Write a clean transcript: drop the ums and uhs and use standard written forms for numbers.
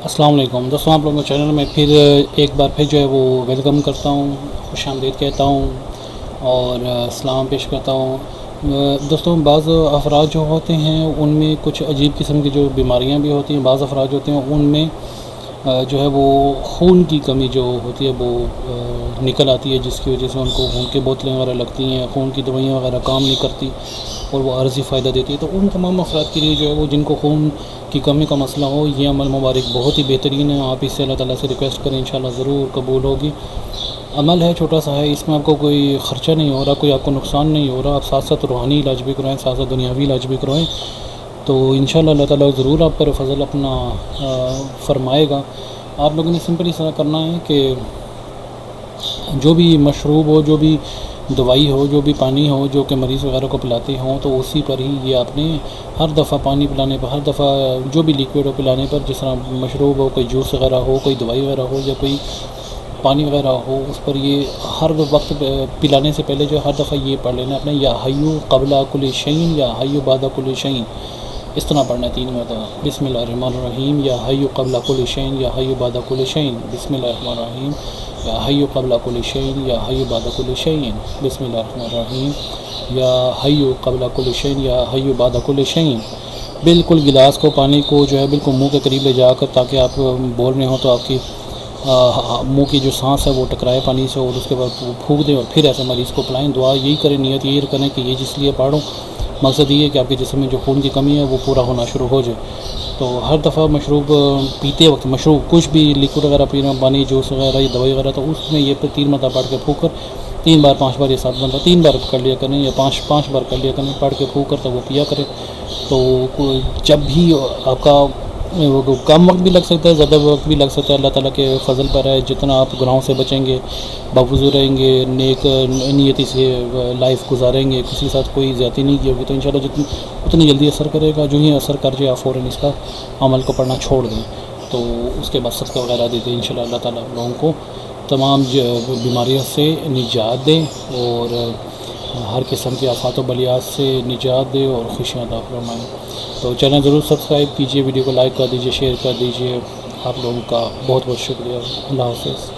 السلام علیکم دوستوں، آپ لوگوں کو چینل میں پھر ایک بار پھر جو ہے وہ ویلکم کرتا ہوں، خوش آمدید کہتا ہوں اور سلام پیش کرتا ہوں۔ دوستوں، بعض افراد جو ہوتے ہیں ان میں کچھ عجیب قسم کی جو بیماریاں بھی ہوتی ہیں، بعض افراد جو ہوتے ہیں ان میں جو ہے وہ خون کی کمی جو ہوتی ہے وہ نکل آتی ہے، جس کی وجہ سے ان کو خون کی بوتلیں وغیرہ لگتی ہیں، خون کی دوائیاں وغیرہ کام نہیں کرتی اور وہ عارضی فائدہ دیتی ہے۔ تو ان تمام افراد کے لیے جو ہے وہ جن کو خون کی کمی کا مسئلہ ہو، یہ عمل مبارک بہت ہی بہترین ہے۔ آپ اس سے اللہ تعالیٰ سے ریکویسٹ کریں، انشاءاللہ ضرور قبول ہوگی۔ عمل ہے چھوٹا سا ہے، اس میں آپ کو کوئی خرچہ نہیں ہو رہا، کوئی آپ کو نقصان نہیں ہو رہا۔ آپ ساتھ ساتھ روحانی علاج بھی کروائیں، ساتھ ساتھ دنیاوی علاج بھی کروائیں، تو انشاءاللہ اللہ تعالیٰ ضرور آپ پر فضل اپنا فرمائے گا۔ آپ لوگوں نے سمپل اس طرح کرنا ہے کہ جو بھی مشروب ہو، جو بھی دوائی ہو، جو بھی پانی ہو جو کہ مریض وغیرہ کو پلاتے ہوں، تو اسی پر ہی یہ آپ نے ہر دفعہ پانی پلانے پر، ہر دفعہ جو بھی لیکوڈ ہو پلانے پر، جس طرح مشروب ہو، کوئی جوس وغیرہ ہو، کوئی دوائی وغیرہ ہو یا کوئی پانی وغیرہ ہو، اس پر یہ ہر وقت پلانے سے پہلے جو ہر دفعہ یہ پڑھ لینا اپنے یا حیو قبل کل شیء یا حیو بعد کل شیء، اس طرح پڑھنا ہے 3 مرتبہ۔ بسم اللہ الرحمن الرحیم یا حیو قبل کل شیء یا حیو بعد کل شیء، بسم اللہ الرحمن الرحیم یا حیو قبل کل شیء یا حیو بعد کل شیء، بسم اللہ الرحمن الرحیم یا حیو قبل کل شیء یا حیو بعد کل شیء۔ بالکل گلاس کو، پانی کو جو ہے بالکل منہ کے قریب لے جا کر، تاکہ آپ بول رہے ہوں تو آپ کی منہ کی جو سانس ہے وہ ٹکرائے پانی سے، اور اس کے بعد پھونک دیں اور پھر ایسے مریض کو پلائیں۔ دعا یہی کریں، نیت یہی کریں کہ یہ جس لیے پڑھوں، مقصد یہ ہے کہ آپ کے جسم میں جو خون کی کمی ہے وہ پورا ہونا شروع ہو جائے۔ تو ہر دفعہ مشروب پیتے وقت، مشروب کچھ بھی لیکوڈ وغیرہ پینا، پانی جوس وغیرہ یا دوائی وغیرہ، تو اس میں یہ 3 مرتبہ پڑھ کے پھونک کر 3 بار 5 بار یا 7 مرتبہ 3 بار کر لیا کریں، یا 5 بار کر لیا کریں، پڑھ کے پھونک کر تو وہ پیا کریں۔ تو جب بھی آپ کا کم وقت بھی لگ سکتا ہے، زیادہ وقت بھی لگ سکتا ہے، اللہ تعالیٰ کے فضل پر ہے۔ جتنا آپ گناہوں سے بچیں گے، باوضو رہیں گے، نیک نیتی سے لائف گزاریں گے، کسی کے ساتھ کوئی زیادتی نہیں کی ہوگی، تو انشاءاللہ اتنی جلدی اثر کرے گا۔ جو ہی اثر کر جائے، آپ فوراً اس کا عمل کو پڑھنا چھوڑ دیں، تو اس کے بعد صدقہ وغیرہ دیتے ہیں، انشاءاللہ اللہ تعالیٰ لوگوں کو تمام بیماریوں سے نجات دے اور ہر قسم کی آفات و بلیات سے نجات دے اور خوشیاں عطا فرمائے۔ تو چینل ضرور سبسکرائب کیجیے، ویڈیو کو لائک کر دیجیے، شیئر کر دیجیے۔ آپ لوگوں کا بہت بہت شکریہ۔ اللہ حافظ۔